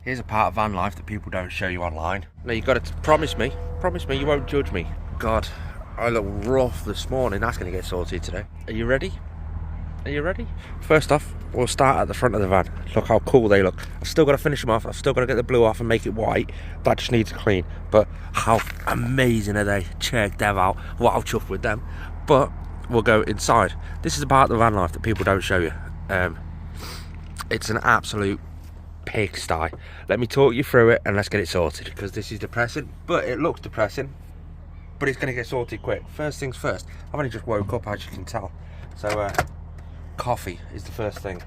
Here's a part of van life that people don't show you online. Now you've got to promise me you won't judge me. God, I look rough this morning. That's going to get sorted today. Are you ready? Are you ready? First off, we'll start at the front of the van. Look how cool they look. I've still got to finish them off. I've still got to get the blue off and make it white. That just needs clean. But how amazing are they? Check them out. Well, I'll chuff with them. But we'll go inside. This is a part of the van life that people don't show you. It's an absolute pigsty. Let me talk you through it and let's get it sorted, because this is depressing. But it looks depressing, but it's going to get sorted quick. First things first, I've only just woke up, as you can tell. So coffee is the first thing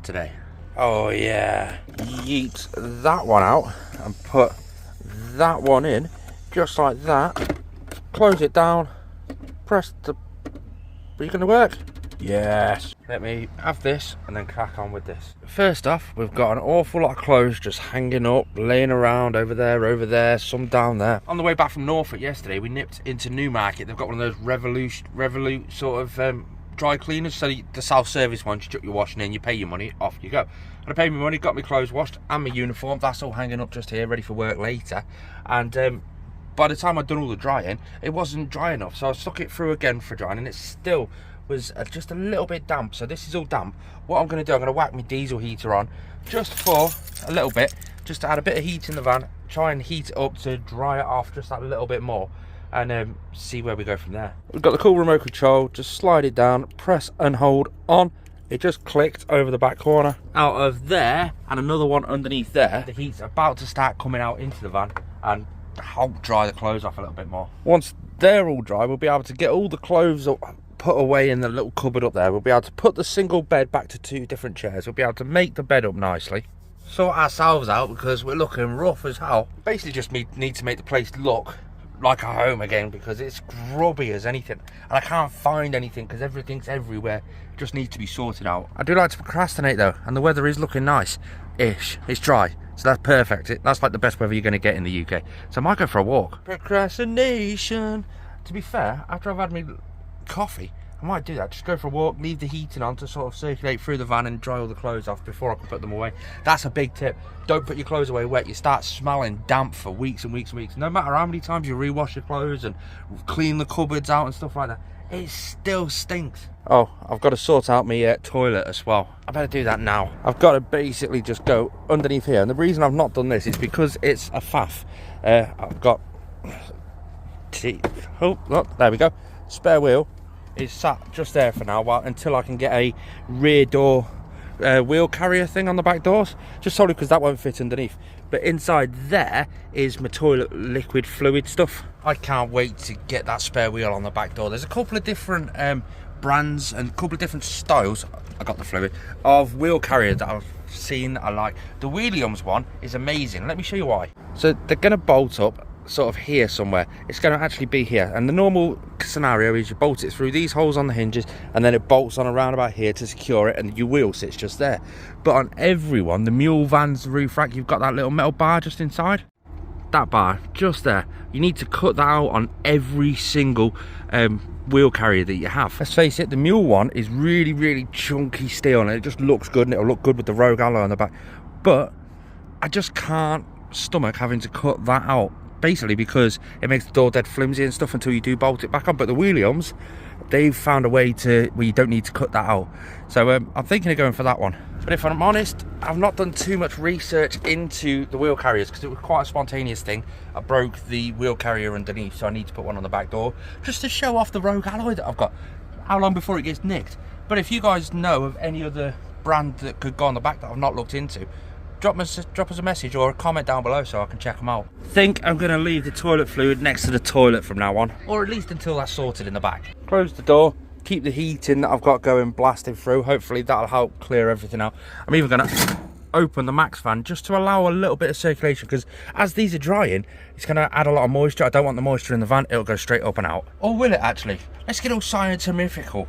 today. Oh yeah, yeet that one out and put that one in just like that. Close it down, press the... Are you going to work? Yes. Let me have this and then crack on with this. First off, we've got an awful lot of clothes just hanging up, laying around over there, some down there. On the way back from Norfolk yesterday, we nipped into Newmarket. They've got one of those Revolut sort of dry cleaners. So the self-service ones, you chuck your washing in, you pay your money, off you go. And I paid my money, got my clothes washed and my uniform. That's all hanging up just here, ready for work later. And by the time I'd done all the drying, it wasn't dry enough. So I stuck it through again for drying, and it still was just a little bit damp. So this is all damp. What I'm going to do, I'm going to whack my diesel heater on just for a little bit, just to add a bit of heat in the van, try and heat it up to dry it off just that little bit more, and see where we go from there. We've got the cool remote control. Just slide it down, press and hold on. It just clicked over the back corner. Out of there, and another one underneath there. The heat's about to start coming out into the van and help dry the clothes off a little bit more. Once they're all dry, we'll be able to get all the clothes up, put away in the little cupboard up there. We'll be able to put the single bed back to 2 different chairs. We'll be able to make the bed up nicely, sort ourselves out because we're looking rough as hell. Basically just need to make the place look like a home again, because it's grubby as anything and I can't find anything because everything's everywhere. It just needs to be sorted out. I do like to procrastinate though, and the weather is looking nice-ish. It's dry, so that's perfect. That's like the best weather you're going to get in the UK. So I might go for a walk. Procrastination. To be fair, after I've had my coffee, I might do that. Just go for a walk, leave the heating on to sort of circulate through the van and dry all the clothes off before I can put them away. That's a big tip. Don't put your clothes away wet. You start smelling damp for weeks and weeks and weeks. No matter how many times you rewash your clothes and clean the cupboards out and stuff like that, it still stinks. Oh, I've got to sort out my toilet as well. I better do that now. I've got to basically just go underneath here, and the reason I've not done this is because it's a faff. I've got oh look, there we go. Spare wheel is sat just there for now until I can get a rear door wheel carrier thing on the back doors, just solely because that won't fit underneath. But inside there is my toilet liquid fluid stuff. I can't wait to get that spare wheel on the back door. There's a couple of different brands and a couple of different styles, I got the fluid, of wheel carriers that I've seen that I like. The Williams one is amazing. Let me show you why. So they're going to bolt up sort of here somewhere. It's going to actually be here, and the normal scenario is you bolt it through these holes on the hinges and then it bolts on around about here to secure it, and your wheel sits just there. But on every one, the mule van's roof rack, you've got that little metal bar just inside. That bar just there, you need to cut that out on every single wheel carrier that you have. Let's face it, the mule one is really chunky steel and it just looks good, and it'll look good with the Rogue alloy on the back, but I just can't stomach having to cut that out, basically because it makes the door dead flimsy and stuff until you do bolt it back on. But the Williams, they've found a way to where you don't need to cut that out. So I'm thinking of going for that one. But if I'm honest, I've not done too much research into the wheel carriers because it was quite a spontaneous thing. I broke the wheel carrier underneath, so I need to put one on the back door just to show off the Rogue alloy that I've got. How long before it gets nicked? But if you guys know of any other brand that could go on the back that I've not looked into, drop us a message or a comment down below so I can check them out. I think I'm going to leave the toilet fluid next to the toilet from now on, or at least until that's sorted in the back. Close the door, keep the heating that I've got going blasting through. Hopefully that'll help clear everything out. I'm even going to open the max fan just to allow a little bit of circulation, because as these are drying, it's going to add a lot of moisture. I don't want the moisture in the van, it'll go straight up and out. Or will it actually? Let's get all scientifical.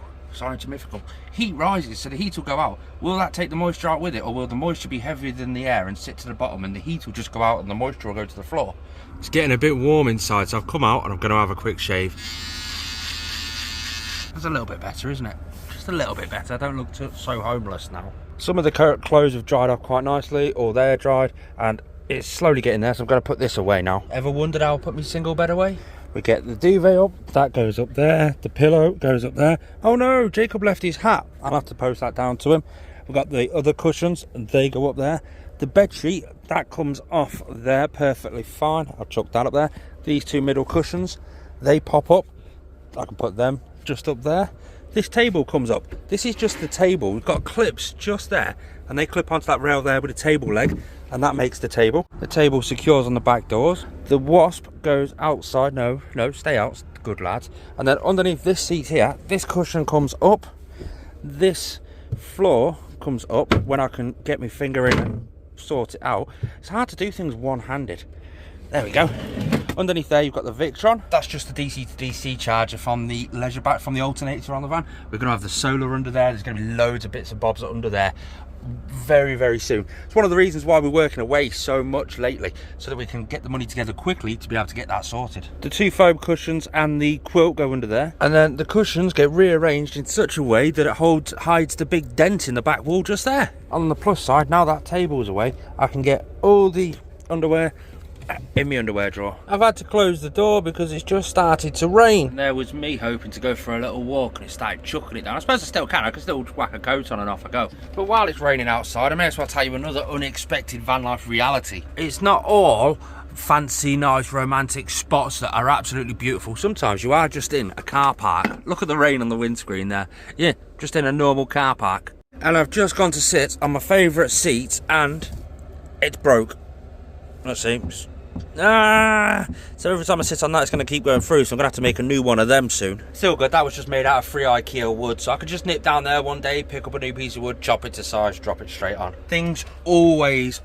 Heat rises, so the heat will go out. Will that take the moisture out with it, or will the moisture be heavier than the air and sit to the bottom and the heat will just go out and the moisture will go to the floor? It's getting a bit warm inside, so I've come out and I'm going to have a quick shave. That's a little bit better, isn't it? Just a little bit better. I don't look so homeless now. Some of the clothes have dried off quite nicely, or they're dried, and it's slowly getting there, so I'm going to put this away now. Ever wondered how I put my single bed away? We get the duvet up, that goes up there, the pillow goes up there. Oh no, Jacob left his hat. I'll have to post that down to him. We've got the other cushions, and they go up there. The bed sheet, that comes off there perfectly fine. I'll chuck that up there. These two middle cushions, they pop up. I can put them just up there. This table comes up. This is just the table. We've got clips just there, and they clip onto that rail there with a table leg, and that makes the table. The table secures on the back doors. The wasp goes outside. No, stay out, good lads. And then underneath this seat here, this cushion comes up. This floor comes up when I can get my finger in and sort it out. It's hard to do things one-handed. There we go. Underneath there, you've got the Victron. That's just the DC to DC charger from the leisure back, from the alternator on the van. We're going to have the solar under there. There's going to be loads of bits and bobs under there very, very soon. It's one of the reasons why we're working away so much lately, so that we can get the money together quickly to be able to get that sorted. The two foam cushions and the quilt go under there, and then the cushions get rearranged in such a way that it hides the big dent in the back wall just there. On the plus side, now that table's away, I can get all the underwear in my underwear drawer. I've had to close the door because it's just started to rain. And there was me hoping to go for a little walk, and it started chucking it down. I suppose I still can. I can still whack a coat on and off I go. But while it's raining outside, I may as well tell you another unexpected van life reality. It's not all fancy, nice, romantic spots that are absolutely beautiful. Sometimes you are just in a car park. Look at the rain on the windscreen there. Yeah, just in a normal car park. And I've just gone to sit on my favourite seat, and it's broke. Let's see. So every time I sit on that, it's going to keep going through, so I'm going to have to make a new one of them soon. Still good. That was just made out of free IKEA wood, so I could just nip down there one day, pick up a new piece of wood, chop it to size, drop it straight on. Things always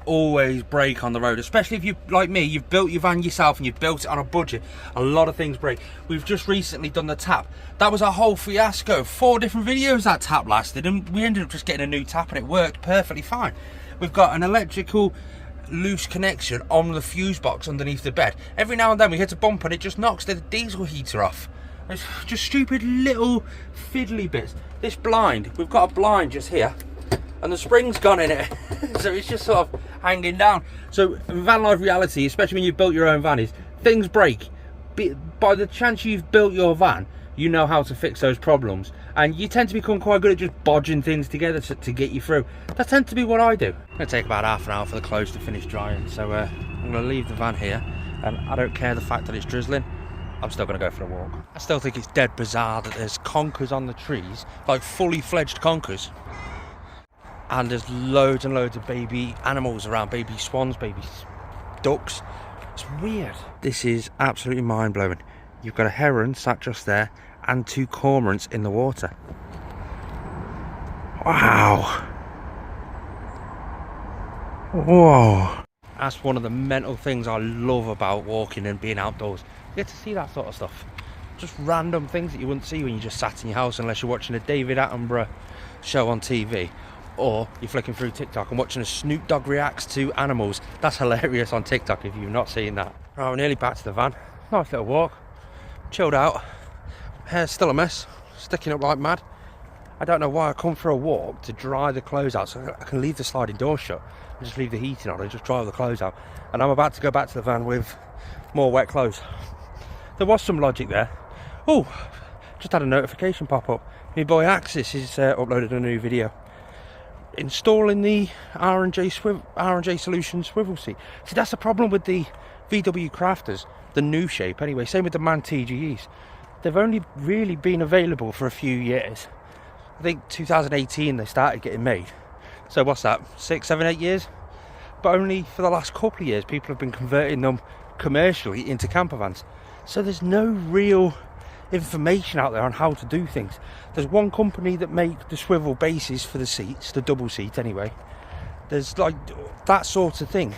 break on the road, especially if you, like me, you've built your van yourself and you've built it on a budget. A lot of things break. We've just recently done the tap. That was a whole fiasco. 4 different videos that tap lasted, and we ended up just getting a new tap, and it worked perfectly fine. We've got an electrical loose connection on the fuse box underneath the bed. Every now and then we hit a bump and it just knocks the diesel heater off. It's just stupid little fiddly bits. This blind, we've got a blind just here, and the spring's gone in it. So it's just sort of hanging down. So van life reality, especially when you've built your own van, is things break. By the chance you've built your van, you know how to fix those problems, and you tend to become quite good at just bodging things together to get you through. That tends to be what I do. It's going to take about half an hour for the clothes to finish drying, so I'm going to leave the van here, and I don't care the fact that it's drizzling. I'm still going to go for a walk. I still think it's dead bizarre that there's conkers on the trees, like fully fledged conkers, and there's loads and loads of baby animals around, baby swans, baby ducks. It's weird. This is absolutely mind-blowing. You've got a heron sat just there and 2 cormorants in the water. Wow. Whoa. That's one of the mental things I love about walking and being outdoors. You get to see that sort of stuff. Just random things that you wouldn't see when you just sat in your house, unless you're watching a David Attenborough show on TV, or you're flicking through TikTok and watching a Snoop Dogg reacts to animals. That's hilarious on TikTok if you've not seen that. Right, we're nearly back to the van. Nice little walk. Chilled out. Hair's still a mess, sticking up like mad. I don't know why I come for a walk to dry the clothes out, so I can leave the sliding door shut and just leave the heating on and just dry all the clothes out. And I'm about to go back to the van with more wet clothes. There was some logic there. Oh, just had a notification pop up. My boy Axis has uploaded a new video installing the R&J Solutions swivel seat. See, that's the problem with the VW Crafters, the new shape anyway. Same with the MAN TGEs. They've only really been available for a few years. I think 2018 they started getting made. So what's that, 6, 7, 8 years? But only for the last couple of years people have been converting them commercially into campervans. So there's no real information out there on how to do things. There's one company that make the swivel bases for the seats, the double seat anyway. There's like that sort of thing.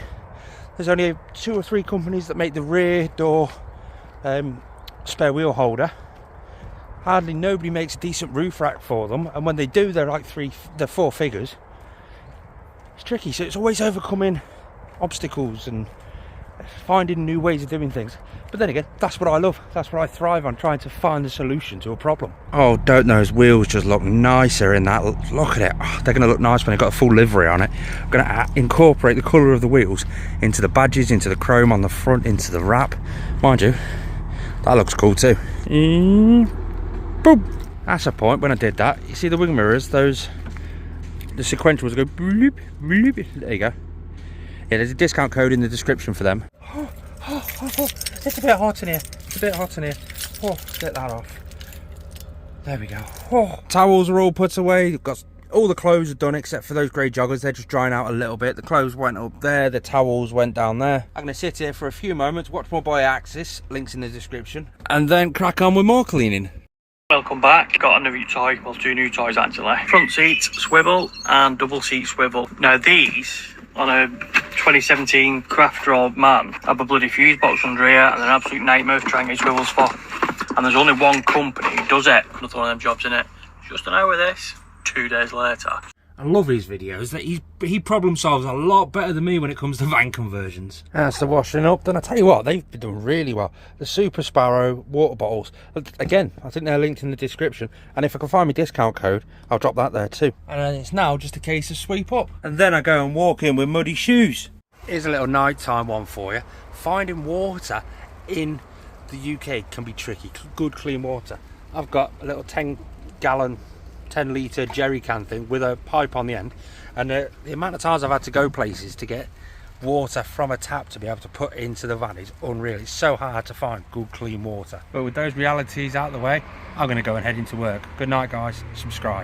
There's only 2 or 3 companies that make the rear door spare wheel holder. Hardly nobody makes a decent roof rack for them, and when they do, they're like 4 figures. It's tricky, so it's always overcoming obstacles, and finding new ways of doing things. But then again, that's what I love. That's what I thrive on, trying to find the solution to a problem. Oh, don't those wheels just look nicer in that? Look at it. Oh, they're going to look nice when they've got a full livery on it. I'm going to incorporate the colour of the wheels into the badges, into the chrome on the front, into the wrap. Mind you, that looks cool too. Boom. That's a point when I did that. You see the wing mirrors, those, the sequentials go bloop, bloop. There you go. Yeah, there's a discount code in the description for them. It's a bit hot in here. It's a bit hot in here. Oh, let's get that off. There we go. Oh, towels are all put away. We've got all the clothes are done except for those grey joggers. They're just drying out a little bit. The clothes went up there. The towels went down there. I'm going to sit here for a few moments, watch my boy Axis. Links in the description. And then crack on with more cleaning. Welcome back. Got a new toy, well, two new toys actually. Front seat swivel and double seat swivel. Now these, on a 2017 Craft Draw Man, have a bloody fuse box under here and an absolute nightmare to try and get swivels for. And there's only one company who does it. Another one of them jobs in it. Just an hour with this, 2 days later. I love his videos. That he problem solves a lot better than me when it comes to van conversions. That's the washing up. Then I tell you what, they've been doing really well. The Super Sparrow water bottles. Again, I think they're linked in the description. And if I can find my discount code, I'll drop that there too. And then it's now just a case of sweep up. And then I go and walk in with muddy shoes. Here's a little nighttime one for you. Finding water in the UK can be tricky. Good clean water. I've got a little 10-gallon 10-litre jerry can thing with a pipe on the end, and the amount of times I've had to go places to get water from a tap to be able to put into the van is unreal. It's so hard to find good clean water. But with those realities out of the way, I'm going to go and head into work. Good night guys, subscribe.